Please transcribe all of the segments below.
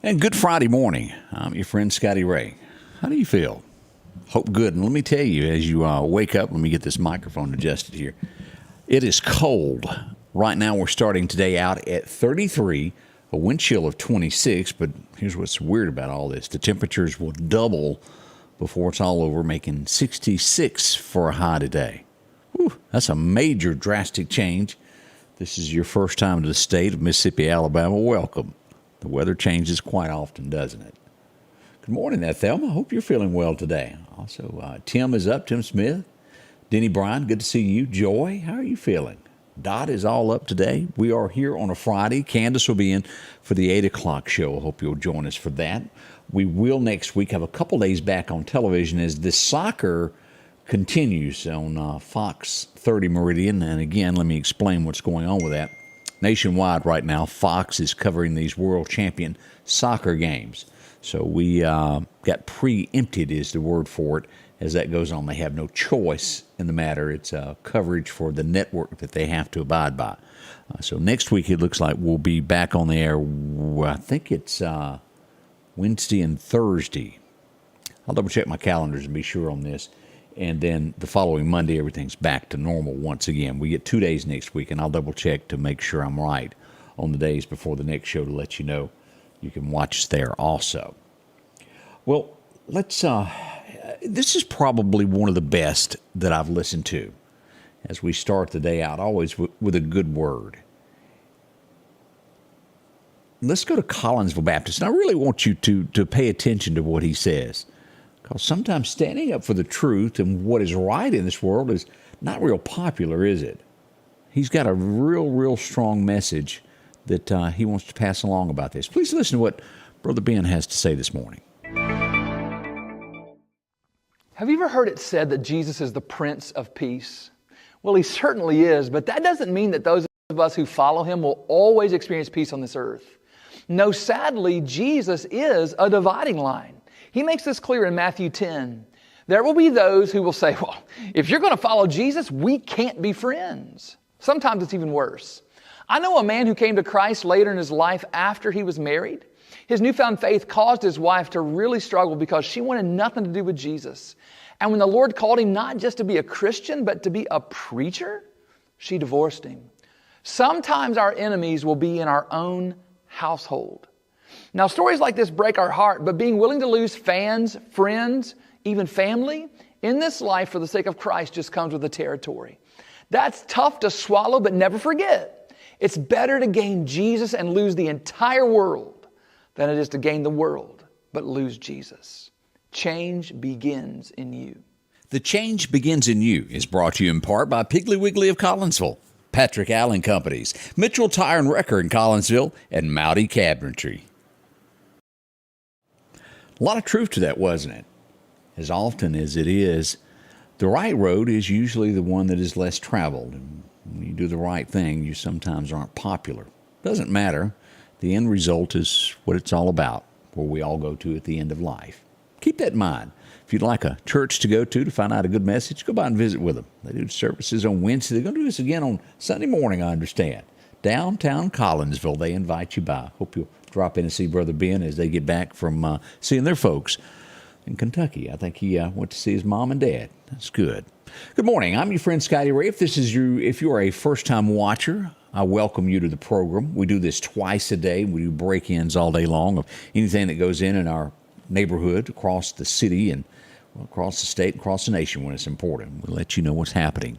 And good Friday morning. I'm your friend Scotty Ray. How do you feel? Hope good. And let me tell you, as you wake up, let me get this microphone adjusted here. It is cold. Right now we're starting today out at 33, a wind chill of 26. But here's what's weird about all this. The temperatures will double before it's all over, making 66 for a high today. Whew, that's a major drastic change. This is your first time to the state of Mississippi, Alabama. Welcome. The weather changes quite often, doesn't it? Good morning, Thelma. Hope you're feeling well today. Also, Tim is up, Tim Smith. Denny Bryan, good to see you. Joy, how are you feeling? Dot is all up today. We are here on a Friday. Candace will be in for the 8 o'clock show. I hope you'll join us for that. We will next week have a couple days back on television as this soccer continues on Fox 30 Meridian. And again, let me explain what's going on with that. Nationwide right now, Fox is covering these world champion soccer games. So we got preempted is the word for it. As that goes on, they have no choice in the matter. It's coverage for the network that they have to abide by. So next week, it looks like we'll be back on the air. I think it's Wednesday and Thursday. I'll double check my calendars and be sure on this. And then the following Monday, everything's back to normal once again. We get 2 days next week, and I'll double check to make sure I'm right on the days before the next show to let you know you can watch us there also. Well, let's. This is probably one of the best that I've listened to as we start the day out, always with a good word. Let's go to Collinsville Baptist, and I really want you to pay attention to what he says. Because sometimes standing up for the truth and what is right in this world is not real popular, is it? He's got a real strong message that he wants to pass along about this. Please listen to what Brother Ben has to say this morning. Have you ever heard it said that Jesus is the Prince of Peace? Well, he certainly is, but that doesn't mean that those of us who follow him will always experience peace on this earth. No, sadly, Jesus is a dividing line. He makes this clear in Matthew 10. There will be those who will say, well, if you're going to follow Jesus, we can't be friends. Sometimes it's even worse. I know a man who came to Christ later in his life after he was married. His newfound faith caused his wife to really struggle because she wanted nothing to do with Jesus. And when the Lord called him not just to be a Christian, but to be a preacher, she divorced him. Sometimes our enemies will be in our own household. Now, stories like this break our heart, but being willing to lose fans, friends, even family in this life for the sake of Christ just comes with the territory. That's tough to swallow, but never forget. It's better to gain Jesus and lose the entire world than it is to gain the world, but lose Jesus. Change begins in you. The Change Begins in You is brought to you in part by Piggly Wiggly of Collinsville, Patrick Allen Companies, Mitchell Tire and Wrecker in Collinsville, and Mowdy Cabinetry. A lot of truth to that, wasn't it? As often as it is, the right road is usually the one that is less traveled. And when you do the right thing, you sometimes aren't popular. Doesn't matter. The end result is what it's all about, where we all go to at the end of life. Keep that in mind. If you'd like a church to go to find out a good message, go by and visit with them. They do services on Wednesday. They're going to do this again on Sunday morning, I understand. Downtown Collinsville, they invite you by. Hope you'll drop in and see Brother Ben as they get back from seeing their folks in Kentucky. I think he went to see his mom and dad. That's good. Good morning. I'm your friend Scotty Ray. If you are a first-time watcher, I welcome you to the program. We do this twice a day. We do break-ins all day long of anything that goes in our neighborhood, across the city, and across the state, across the nation when it's important. We'll let you know what's happening.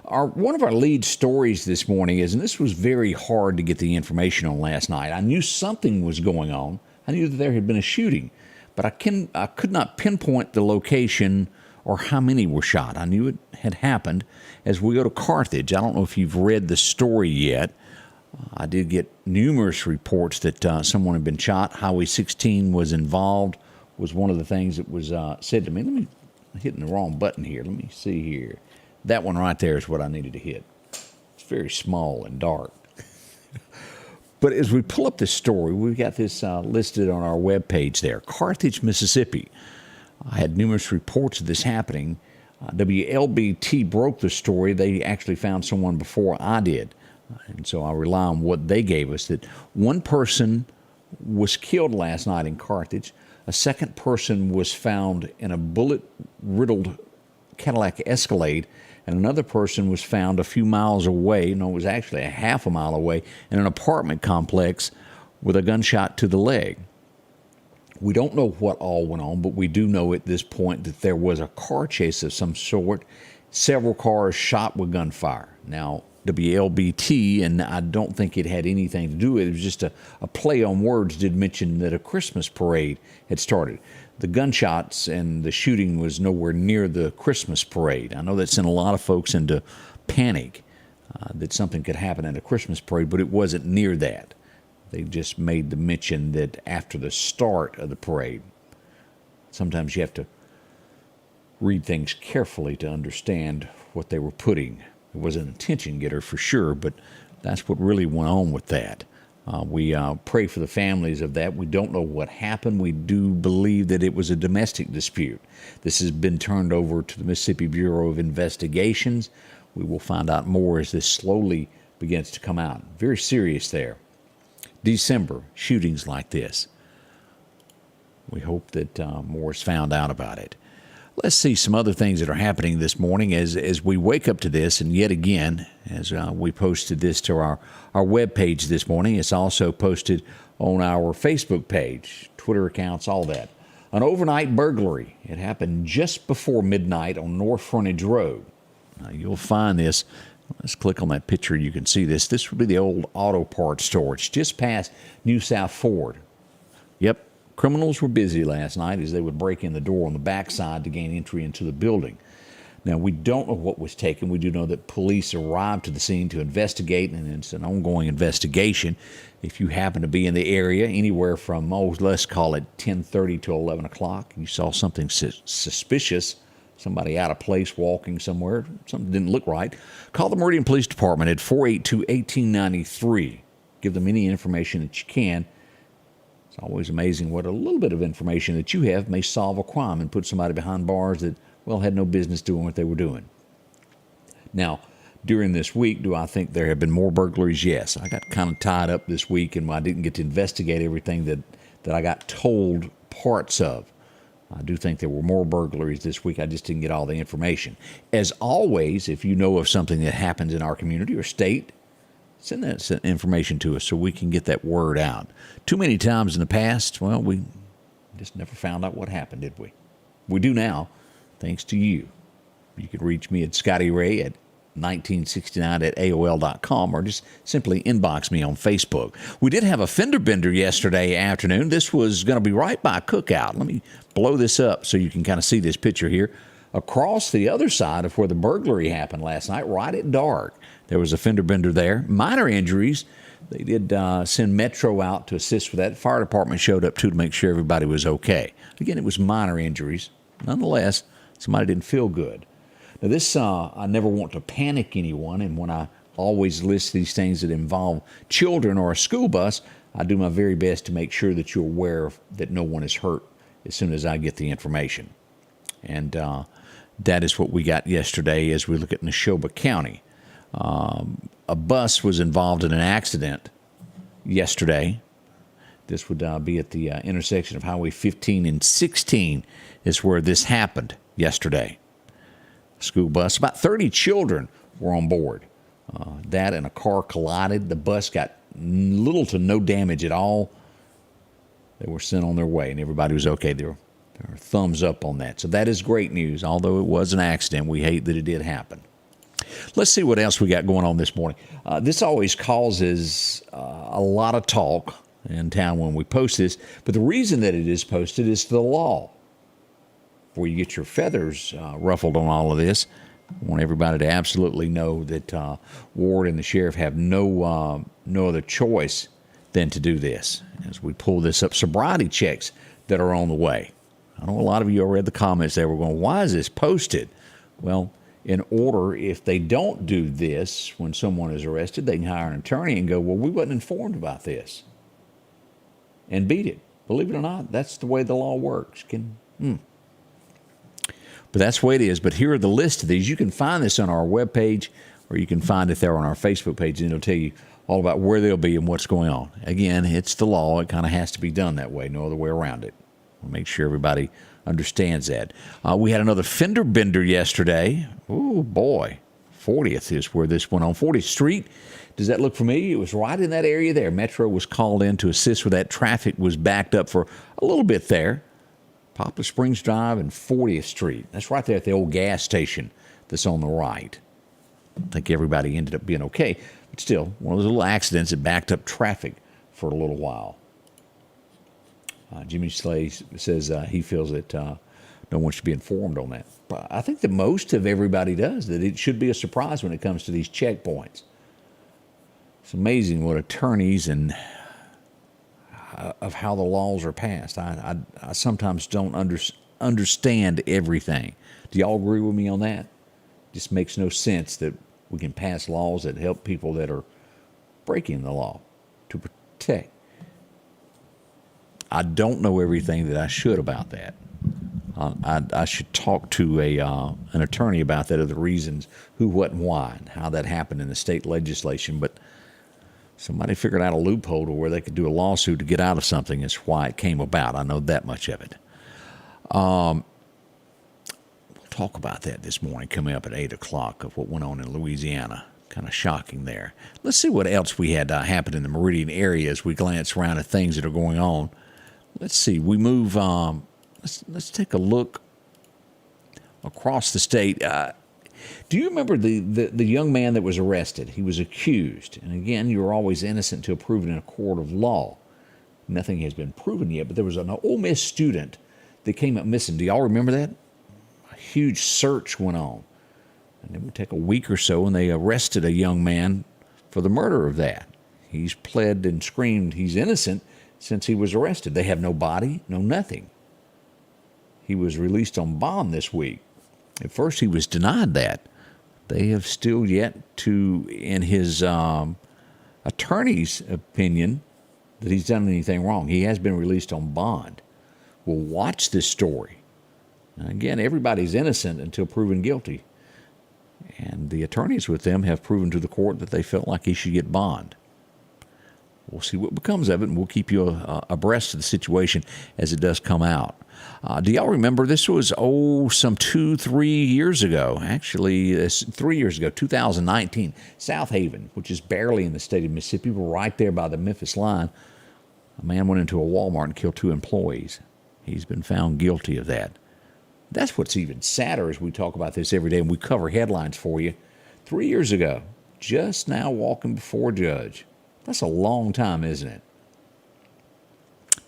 One of our lead stories this morning is, and this was very hard to get the information on last night. I knew something was going on. I knew that there had been a shooting, but I could not pinpoint the location or how many were shot. I knew it had happened. As we go to Carthage, I don't know if you've read the story yet. I did get numerous reports that someone had been shot. Highway 16 was involved, was one of the things that was said to me. I'm hitting the wrong button here. Let me see here. That one right there is what I needed to hit. It's very small and dark. But as we pull up this story, we've got this listed on our webpage there. Carthage, Mississippi. I had numerous reports of this happening. WLBT broke the story. They actually found someone before I did. And so I rely on what they gave us, that one person was killed last night in Carthage. A second person was found in a bullet-riddled Cadillac Escalade, and another person was found a few miles away, no, it was actually a half a mile away, in an apartment complex with a gunshot to the leg. We don't know what all went on, but we do know at this point that there was a car chase of some sort, several cars shot with gunfire. Now, WLBT, and I don't think it had anything to do with it, it was just a play on words, did mention that a Christmas parade had started. The gunshots and the shooting was nowhere near the Christmas parade. I know that sent a lot of folks into panic that something could happen at a Christmas parade, but it wasn't near that. They just made the mention that after the start of the parade, sometimes you have to read things carefully to understand what they were putting. It was an attention getter for sure, but that's what really went on with that. We pray for the families of that. We don't know what happened. We do believe that it was a domestic dispute. This has been turned over to the Mississippi Bureau of Investigations. We will find out more as this slowly begins to come out. Very serious there. December, shootings like this. We hope that more is found out about it. Let's see some other things that are happening this morning as we wake up to this. And yet again, as we posted this to our webpage this morning, it's also posted on our Facebook page, Twitter accounts, all that. An overnight burglary. It happened just before midnight on North Frontage Road. Now, you'll find this. Let's click on that picture. You can see this. This would be the old auto parts store. It's just past New South Ford. Yep. Criminals were busy last night as they would break in the door on the backside to gain entry into the building. Now, we don't know what was taken. We do know that police arrived to the scene to investigate, and it's an ongoing investigation. If you happen to be in the area, anywhere from, let's call it 10:30 to 11 o'clock, and you saw something suspicious, somebody out of place walking somewhere, something didn't look right, call the Meridian Police Department at 482-1893. Give them any information that you can. It's always amazing what a little bit of information that you have may solve a crime and put somebody behind bars that, had no business doing what they were doing. Now, during this week, do I think there have been more burglaries? Yes. I got kind of tied up this week, and I didn't get to investigate everything that I got told parts of. I do think there were more burglaries this week. I just didn't get all the information. As always, if you know of something that happens in our community or state, send that information to us so we can get that word out. Too many times in the past, we just never found out what happened, did we? We do now, thanks to you. You can reach me at Scotty Ray at 1969@AOL.com or just simply inbox me on Facebook. We did have a fender bender yesterday afternoon. This was going to be right by a cookout. Let me blow this up so you can kind of see this picture here. Across the other side of where the burglary happened last night, right at dark, there was a fender bender there. Minor injuries. They did send Metro out to assist with that. Fire department showed up, too, to make sure everybody was okay. Again, it was minor injuries. Nonetheless, somebody didn't feel good. Now, this, I never want to panic anyone, and when I always list these things that involve children or a school bus, I do my very best to make sure that you're aware that no one is hurt as soon as I get the information. And that is what we got yesterday as we look at Neshoba County. A bus was involved in an accident yesterday. This would be at the intersection of Highway 15 and 16 is where this happened yesterday. School bus, about 30 children were on board. That and a car collided. The bus got little to no damage at all. They were sent on their way, and everybody was okay. There were thumbs up on that. So that is great news. Although it was an accident, we hate that it did happen. Let's see what else we got going on this morning. This always causes a lot of talk in town when we post this, but the reason that it is posted is the law. Before you get your feathers ruffled on all of this, I want everybody to absolutely know that Ward and the sheriff have no other choice than to do this. As we pull this up, sobriety checks that are on the way. I know a lot of you read the comments there. We're going, why is this posted? Well, in order, if they don't do this when someone is arrested, they can hire an attorney and go, we wasn't informed about this, and beat it. Believe it or not, that's the way the law works. But that's the way it is. But here are the list of these. You can find this on our webpage, or or you can find it there on our Facebook page, and it'll tell you all about where they'll be and what's going on. Again, it's the law. It kind of has to be done that way. No other way around it. We'll make sure everybody understands that. We had another fender bender yesterday. Oh, boy. 40th is where this went on. 40th Street. Does that look familiar? It was right in that area there. Metro was called in to assist with that. Traffic was backed up for a little bit there. Poplar Springs Drive and 40th Street. That's right there at the old gas station that's on the right. I think everybody ended up being okay. But still, one of those little accidents that backed up traffic for a little while. Jimmy Slay says he feels that no one should be informed on that. But I think that most of everybody does, that it should be a surprise when it comes to these checkpoints. It's amazing what attorneys and of how the laws are passed. I sometimes don't understand everything. Do y'all agree with me on that? Just makes no sense that we can pass laws that help people that are breaking the law to protect. I don't know everything that I should about that. I should talk to an attorney about that, of the reasons, who, what, and why, and how that happened in the state legislation. But somebody figured out a loophole to where they could do a lawsuit to get out of something. That's why it came about. I know that much of it. We'll talk about that this morning, coming up at 8 o'clock, of what went on in Louisiana. Kind of shocking there. Let's see what else we had happen in the Meridian area as we glance around at things that are going on. Let's see. We move. Let's take a look across the state. Do you remember the young man that was arrested? He was accused. And again, you're always innocent until proven in a court of law. Nothing has been proven yet, but there was an Ole Miss student that came up missing. Do y'all remember that? A huge search went on. And it would take a week or so, and they arrested a young man for the murder of that. He's pled and screamed he's innocent since he was arrested. They have no body, no nothing. He was released on bond this week. At first, he was denied that. They have still yet to, in his attorney's opinion, that he's done anything wrong. He has been released on bond. We'll watch this story. Now, again, everybody's innocent until proven guilty. And the attorneys with them have proven to the court that they felt like he should get bond. We'll see what becomes of it, and we'll keep you abreast of the situation as it does come out. Do y'all remember, this was, some 2-3 years ago, actually 3 years ago, 2019, South Haven, which is barely in the state of Mississippi, but right there by the Memphis line. A man went into a Walmart and killed 2 employees. He's been found guilty of that. That's what's even sadder as we talk about this every day, and we cover headlines for you. 3 years ago, just now walking before a judge. That's a long time, isn't it?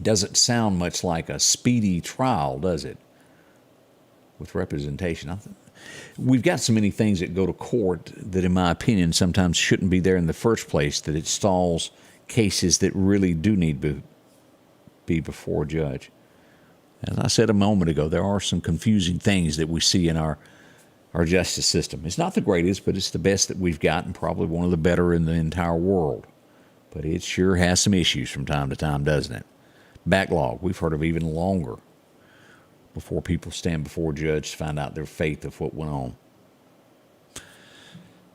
Doesn't sound much like a speedy trial, does it? With representation. We've got so many things that go to court that, in my opinion, sometimes shouldn't be there in the first place, that it stalls cases that really do need to be before a judge. As I said a moment ago, there are some confusing things that we see in our justice system. It's not the greatest, but it's the best that we've got, and probably one of the better in the entire world. But it sure has some issues from time to time, doesn't it? Backlog, we've heard of even longer before people stand before a judge to find out their fate of what went on.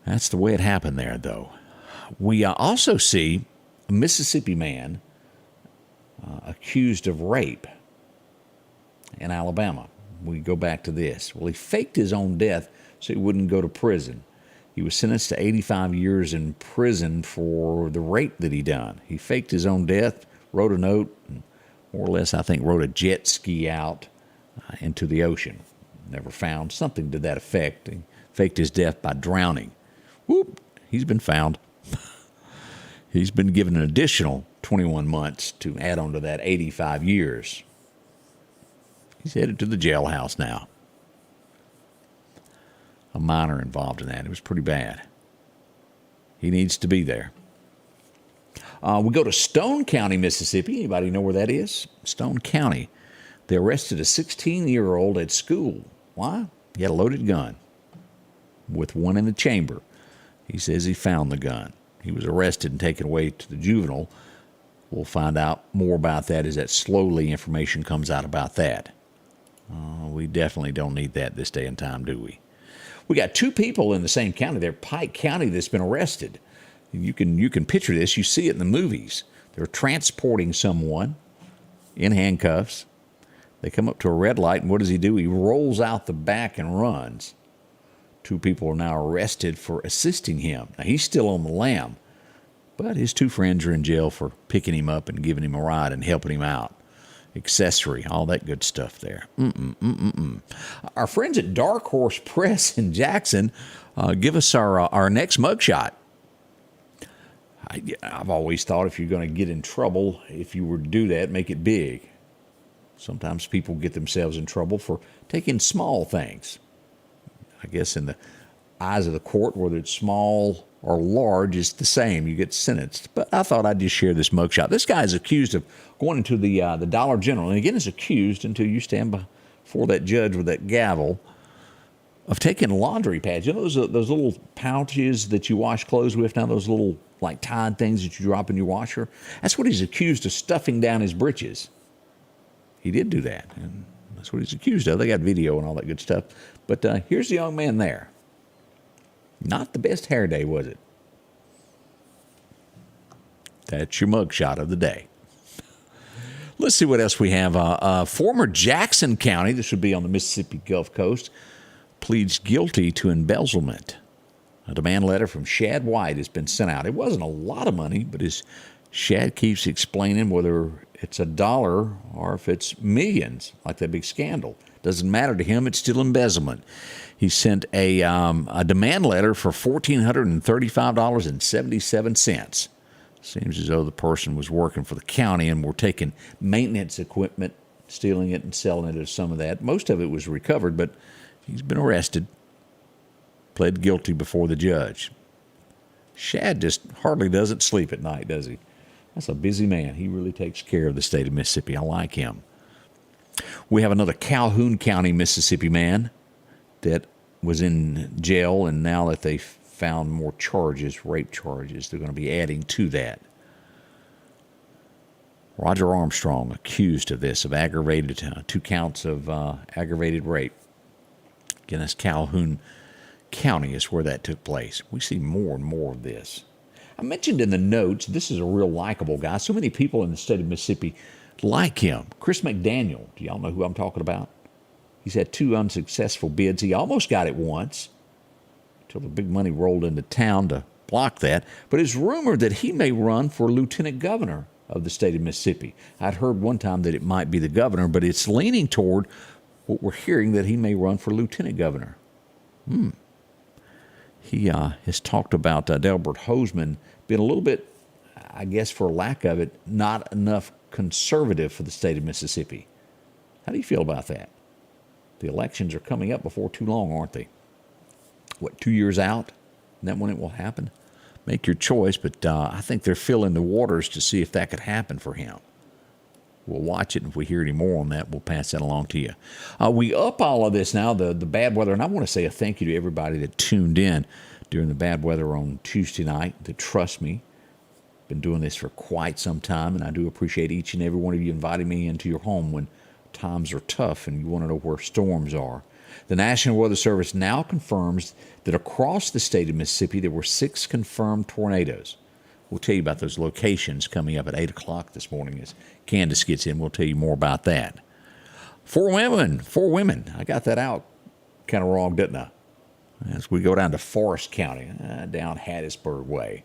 That's the way it happened there, though. We also see a Mississippi man accused of rape in Alabama. We go back to this. Well, he faked his own death so he wouldn't go to prison. He was sentenced to 85 years in prison for the rape that he done. He faked his own death, wrote a note, and more or less, I think, rode a jet ski out into the ocean. Never found. Something to that effect. He faked his death by drowning. Whoop, he's been found. He's been given an additional 21 months to add on to that 85 years. He's headed to the jailhouse now. A minor involved in that. It was pretty bad. He needs to be there. We go to Stone County, Mississippi. Anybody know where that is? Stone County. They arrested a 16-year-old at school. Why? He had a loaded gun with one in the chamber. He says he found the gun. He was arrested and taken away to the juvenile. We'll find out more about that as that slowly information comes out about that. We definitely don't need that this day and time, do we? We got two people in the same county there, Pike County, that's been arrested. You can picture this. You see it in the movies. They're transporting someone in handcuffs. They come up to a red light, and what does he do? He rolls out the back and runs. Two people are now arrested for assisting him. Now, he's still on the lam, but his two friends are in jail for picking him up and giving him a ride and helping him out. Accessory, all that good stuff there. Our friends at Dark Horse Press in Jackson give us our next mugshot. I've always thought if you're going to get in trouble, if you were to do that, make it big. Sometimes people get themselves in trouble for taking small things. I guess in the eyes of the court, whether it's small or large, it's the same. You get sentenced. But I thought I'd just share this mugshot. This guy is accused of going into the Dollar General, and again is accused until you stand before that judge with that gavel, of taking laundry pads. You know those little pouches that you wash clothes with now, those little like Tide things that you drop in your washer? That's what he's accused of stuffing down his britches. He did do that, and that's what he's accused of. They got video and all that good stuff. But here's the young man there. Not the best hair day, was it? That's your mugshot of the day. Let's see what else we have. Former Jackson County, this would be on the Mississippi Gulf Coast, pleads guilty to embezzlement. A demand letter from Shad White has been sent out. It wasn't a lot of money, but as Shad keeps explaining, whether it's $1 or if it's millions, like that big scandal, doesn't matter to him. It's still embezzlement. He sent a demand letter for $1,435.77. Seems as though the person was working for the county and were taking maintenance equipment, stealing it and selling it as some of that. Most of it was recovered, but he's been arrested, pled guilty before the judge. Shad just hardly doesn't sleep at night, does he? That's a busy man. He really takes care of the state of Mississippi. I like him. We have another Calhoun County, Mississippi man that was in jail, and now that they found more charges, rape charges, they're going to be adding to that. Roger Armstrong accused of this, of aggravated, 2 counts of aggravated rape. Again, that's Calhoun County is where that took place. We see more and more of this. I mentioned in the notes, this is a real likable guy. So many people in the state of Mississippi like him. Chris McDaniel. Do y'all know who I'm talking about? He's had 2 unsuccessful bids. He almost got it once until the big money rolled into town to block that. But it's rumored that he may run for lieutenant governor of the state of Mississippi. I'd heard one time that it might be the governor, but it's leaning toward what we're hearing, that he may run for lieutenant governor. He has talked about Delbert Hoseman being a little bit, I guess for lack of it, not enough conservative for the state of Mississippi. How do you feel about that? The elections are coming up before too long, aren't they? What, 2 years out? Isn't that when it will happen? Make your choice, but I think they're filling the waters to see if that could happen for him. We'll watch it, and if we hear any more on that, we'll pass that along to you. We up all of this now, the bad weather, and I want to say a thank you to everybody that tuned in during the bad weather on Tuesday night, that trust me. Been doing this for quite some time, and I do appreciate each and every one of you inviting me into your home when times are tough and you want to know where storms are. The National Weather Service now confirms that across the state of Mississippi, there were 6 confirmed tornadoes. We'll tell you about those locations coming up at 8 o'clock this morning as Candace gets in. We'll tell you more about that. 4 women. I got that out kind of wrong, didn't I? As we go down to Forest County, down Hattiesburg way.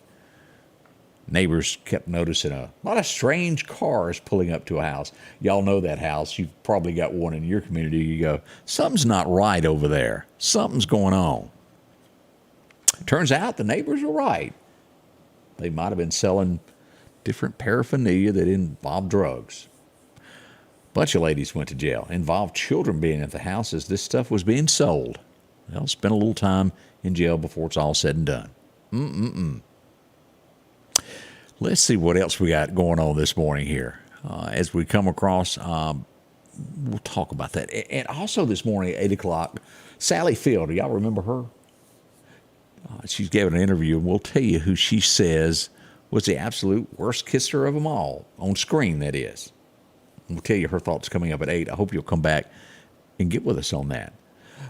Neighbors kept noticing a lot of strange cars pulling up to a house. Y'all know that house. You've probably got one in your community. You go, something's not right over there. Something's going on. Turns out the neighbors were right. They might have been selling different paraphernalia that involved drugs. A bunch of ladies went to jail. Involved children being at the house as this stuff was being sold. They'll spend a little time in jail before it's all said and done. Let's see what else we got going on this morning here. As we come across, we'll talk about that. And also this morning at 8 o'clock, Sally Field, do y'all remember her? She's given an interview, and we'll tell you who she says was the absolute worst kisser of them all, on screen, that is. We'll tell you her thoughts coming up at 8. I hope you'll come back and get with us on that.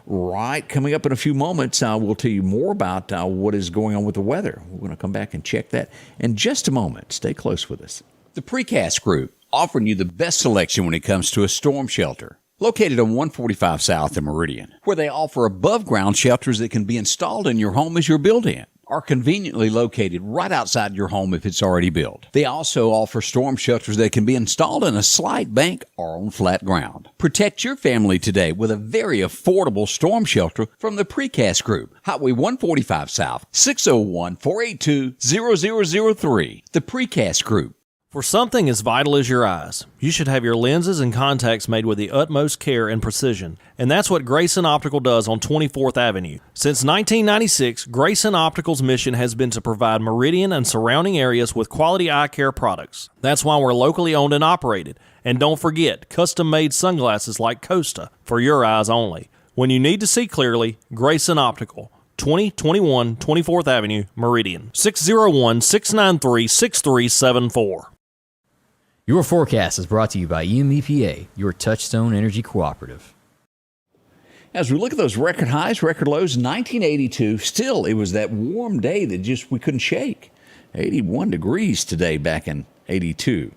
Right, coming up in a few moments, we'll tell you more about what is going on with the weather. We're going to come back and check that in just a moment. Stay close with us. The Precast Group, offering you the best selection when it comes to a storm shelter. Located on 145 South in Meridian, where they offer above-ground shelters that can be installed in your home as you're built in, are conveniently located right outside your home if it's already built. They also offer storm shelters that can be installed in a slight bank or on flat ground. Protect your family today with a very affordable storm shelter from the Precast Group. Highway 145 South, 601-482-0003. The Precast Group. For something as vital as your eyes, you should have your lenses and contacts made with the utmost care and precision. And that's what Grayson Optical does on 24th Avenue. Since 1996, Grayson Optical's mission has been to provide Meridian and surrounding areas with quality eye care products. That's why we're locally owned and operated. And don't forget, custom-made sunglasses like Costa for your eyes only. When you need to see clearly, Grayson Optical. 2021 24th Avenue, Meridian. 601-693-6374. Your forecast is brought to you by EMEPA, your Touchstone Energy Cooperative. As we look at those record highs, record lows, 1982, still it was that warm day that just we couldn't shake. 81 degrees today back in 82.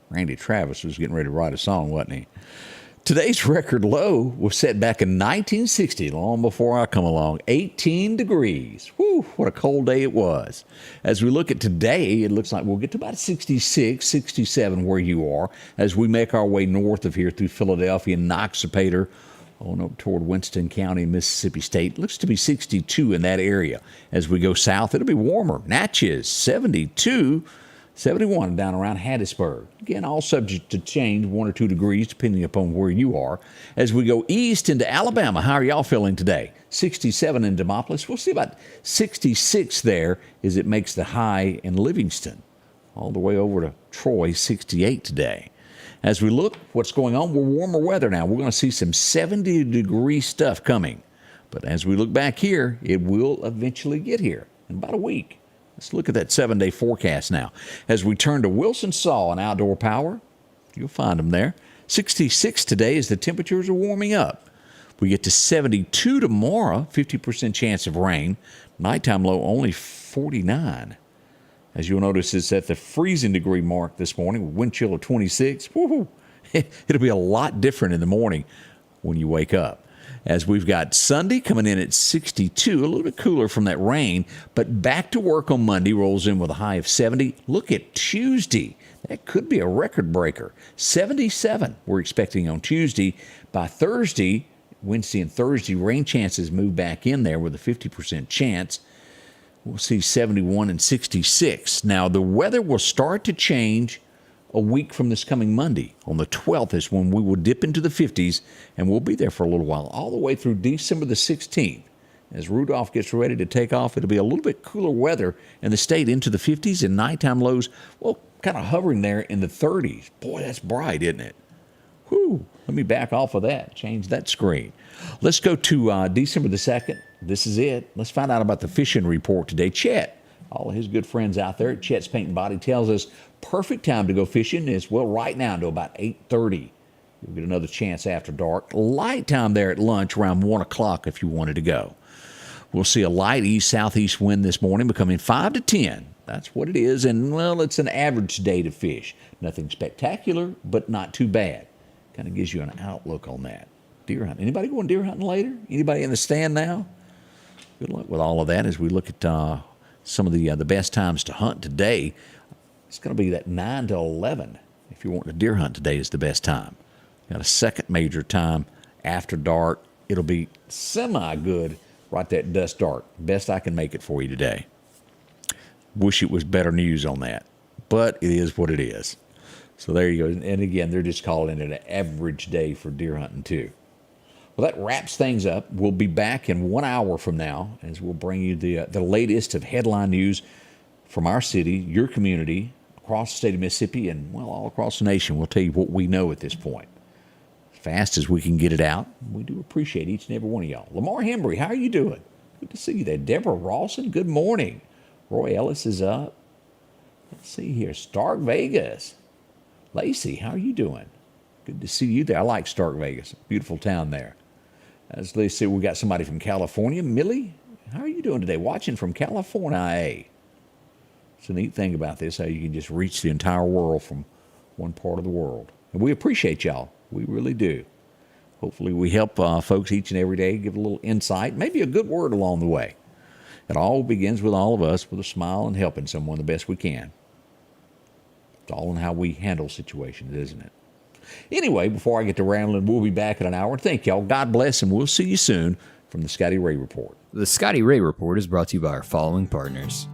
Randy Travis was getting ready to write a song, wasn't he? Today's record low was set back in 1960, long before I come along. 18 degrees. Whew, what a cold day it was. As we look at today, it looks like we'll get to about 66, 67 where you are as we make our way north of here through Philadelphia and Noxapater on up toward Winston County, Mississippi State. Looks to be 62 in that area. As we go south, it'll be warmer. Natchez, 72. 71 down around Hattiesburg. Again, all subject to change, 1 or 2 degrees, depending upon where you are. As we go east into Alabama, how are y'all feeling today? 67 in Demopolis. We'll see about 66 there as it makes the high in Livingston. All the way over to Troy, 68 today. As we look what's going on, we're warmer weather now. We're going to see some 70-degree stuff coming. But as we look back here, it will eventually get here in about a week. Let's look at that 7-day forecast now. As we turn to Wilson Saw and Outdoor Power, you'll find them there. 66 today as the temperatures are warming up. We get to 72 tomorrow, 50% chance of rain. Nighttime low only 49. As you'll notice, it's at the freezing degree mark this morning, wind chill of 26. Woo-hoo. It'll be a lot different in the morning when you wake up. As we've got Sunday coming in at 62, a little bit cooler from that rain, but back to work on Monday, rolls in with a high of 70. Look at Tuesday. That could be a record breaker. 77 we're expecting on Tuesday. By Thursday, Wednesday and Thursday, rain chances move back in there with a 50% chance. We'll see 71 and 66. Now, the weather will start to change a week from this coming Monday. On the 12th is when we will dip into the 50s, and we'll be there for a little while, all the way through December the 16th. As Rudolph gets ready to take off, it'll be a little bit cooler weather in the state into the 50s, and nighttime lows, well, kind of hovering there in the 30s. Boy, that's bright, isn't it? Whew, let me back off of that, change that screen. Let's go to December the 2nd. This is it. Let's find out about the fishing report today. Chet, all of his good friends out there at Chet's Paint and Body, tells us perfect time to go fishing is, well, right now until about 8:30. You'll get another chance after dark. Light time there at lunch around 1 o'clock if you wanted to go. We'll see a light east-southeast wind this morning becoming 5 to 10. That's what it is, and, well, it's an average day to fish. Nothing spectacular, but not too bad. Kind of gives you an outlook on that. Deer hunting. Anybody going deer hunting later? Anybody in the stand now? Good luck with all of that as we look at some of the best times to hunt today. It's going to be that 9 to 11. If you want to deer hunt today is the best time. Got a second major time after dark. It'll be semi-good right there at dusk dark. Best I can make it for you today. Wish it was better news on that. But it is what it is. So there you go. And again, they're just calling it an average day for deer hunting too. Well, that wraps things up. We'll be back in 1 hour from now as we'll bring you the latest of headline news from our city, your community, across the state of Mississippi, and, well, all across the nation. We'll tell you what we know at this point. As fast as we can get it out. We do appreciate each and every one of y'all. Lamar Hembry, how are you doing? Good to see you there. Deborah Rawson, good morning. Roy Ellis is up. Let's see here. Stark Vegas. Lacey, how are you doing? Good to see you there. I like Stark Vegas. Beautiful town there. Let's see, we got somebody from California. Millie, how are you doing today? Watching from California. It's a neat thing about this, how you can just reach the entire world from one part of the world. And we appreciate y'all. We really do. Hopefully we help folks each and every day, give a little insight, maybe a good word along the way. It all begins with all of us with a smile and helping someone the best we can. It's all in how we handle situations, isn't it? Anyway, before I get to rambling, we'll be back in an hour. Thank y'all. God bless, and we'll see you soon from the Scotty Ray Report. The Scotty Ray Report is brought to you by our following partners: